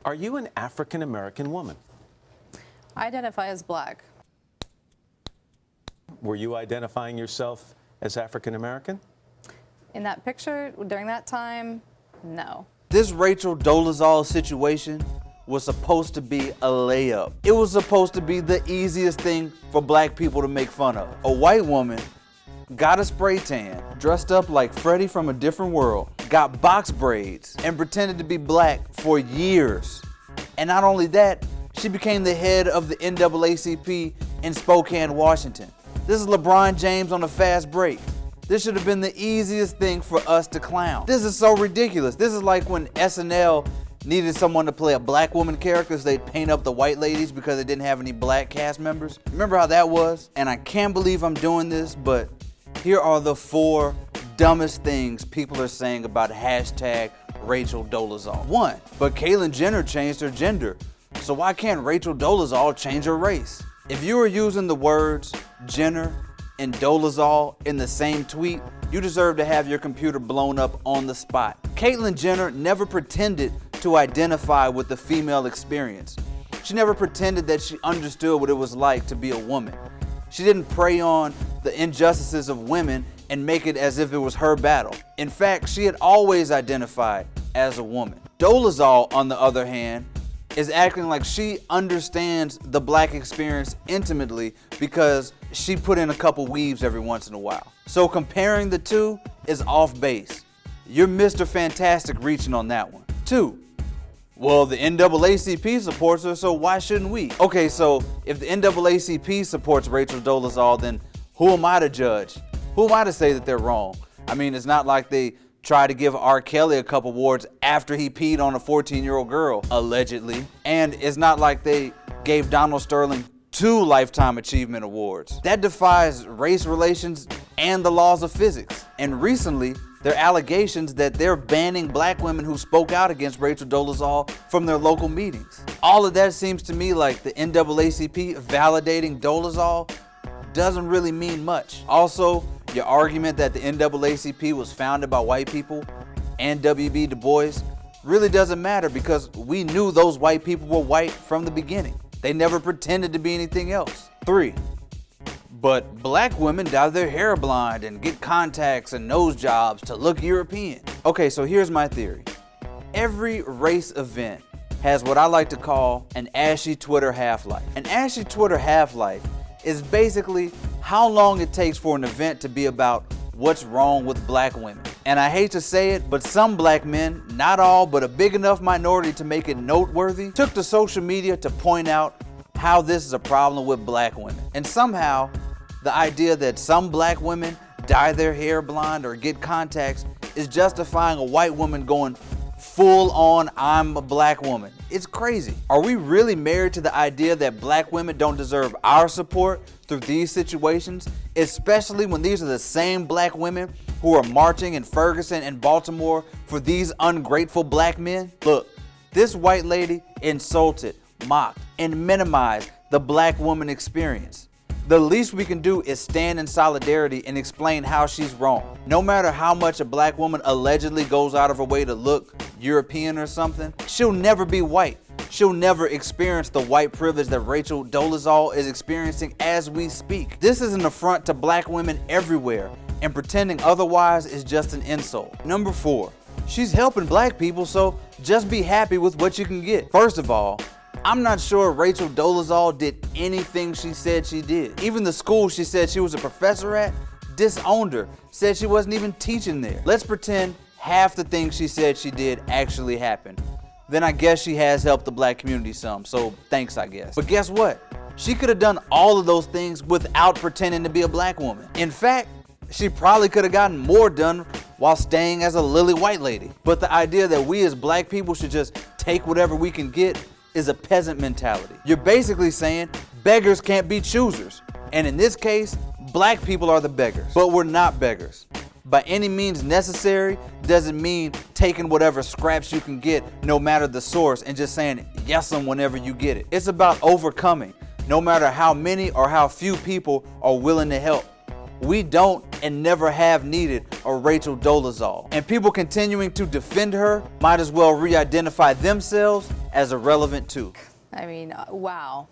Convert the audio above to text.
Are you an African-American woman? I identify as black. Were you identifying yourself as African-American? In that picture, during that time, no. This Rachel Dolezal situation was supposed to be a layup. It was supposed to be the easiest thing for black people to make fun of. A white woman got a spray tan, dressed up like Freddy from a different world, got box braids, and pretended to be black for years. And not only that, she became the head of the NAACP in Spokane, Washington. This is LeBron James on a fast break. This should have been the easiest thing for us to clown. This is so ridiculous. This is like when SNL needed someone to play a black woman character, so they'd paint up the white ladies because they didn't have any black cast members. Remember how that was? And I can't believe I'm doing this, but here are the 4 dumbest things people are saying about hashtag Rachel Dolezal. 1, but Caitlyn Jenner changed her gender, so why can't Rachel Dolezal change her race? If you are using the words Jenner and Dolezal in the same tweet, you deserve to have your computer blown up on the spot. Caitlyn Jenner never pretended to identify with the female experience. She never pretended that she understood what it was like to be a woman. She didn't prey on the injustices of women and make it as if it was her battle. In fact, she had always identified as a woman. Dolezal, on the other hand, is acting like she understands the black experience intimately because she put in a couple weaves every once in a while. So comparing the two is off base. You're Mr. Fantastic reaching on that one. 2, well, the NAACP supports her, so why shouldn't we? Okay, so if the NAACP supports Rachel Dolezal, then who am I to judge? Who am I to say that they're wrong? I mean, it's not like they tried to give R. Kelly a couple awards after he peed on a 14-year-old girl, allegedly. And it's not like they gave Donald Sterling 2 Lifetime Achievement Awards. That defies race relations and the laws of physics. And recently, there are allegations that they're banning black women who spoke out against Rachel Dolezal from their local meetings. All of that seems to me like the NAACP validating Dolezal doesn't really mean much. Also, your argument that the NAACP was founded by white people and W.B. Du Bois really doesn't matter because we knew those white people were white from the beginning. They never pretended to be anything else. 3, but black women dye their hair blonde and get contacts and nose jobs to look European. Okay, so here's my theory. Every race event has what I like to call an ashy Twitter half-life. An ashy Twitter half-life is basically how long it takes for an event to be about what's wrong with black women. And I hate to say it, but some black men, not all, but a big enough minority to make it noteworthy, took to social media to point out how this is a problem with black women. And somehow, the idea that some black women dye their hair blonde or get contacts is justifying a white woman going full on, I'm a black woman. It's crazy. Are we really married to the idea that black women don't deserve our support through these situations, especially when these are the same black women who are marching in Ferguson and Baltimore for these ungrateful black men? Look, this white lady insulted, mocked, and minimized the black woman experience. The least we can do is stand in solidarity and explain how she's wrong. No matter how much a black woman allegedly goes out of her way to look European or something, she'll never be white. She'll never experience the white privilege that Rachel Dolezal is experiencing as we speak. This is an affront to black women everywhere, and pretending otherwise is just an insult. Number 4, she's helping black people, so just be happy with what you can get. First of all, I'm not sure Rachel Dolezal did anything she said she did. Even the school she said she was a professor at disowned her, said she wasn't even teaching there. Let's pretend half the things she said she did actually happened. Then I guess she has helped the black community some, so thanks, I guess. But guess what? She could have done all of those things without pretending to be a black woman. In fact, she probably could have gotten more done while staying as a lily white lady. But the idea that we as black people should just take whatever we can get is a peasant mentality. You're basically saying beggars can't be choosers. And in this case, black people are the beggars. But we're not beggars. By any means necessary doesn't mean taking whatever scraps you can get, no matter the source, and just saying yes them whenever you get it. It's about overcoming, no matter how many or how few people are willing to help. We don't and never have needed a Rachel Dolezal. And people continuing to defend her might as well re-identify themselves as irrelevant too. I mean, wow.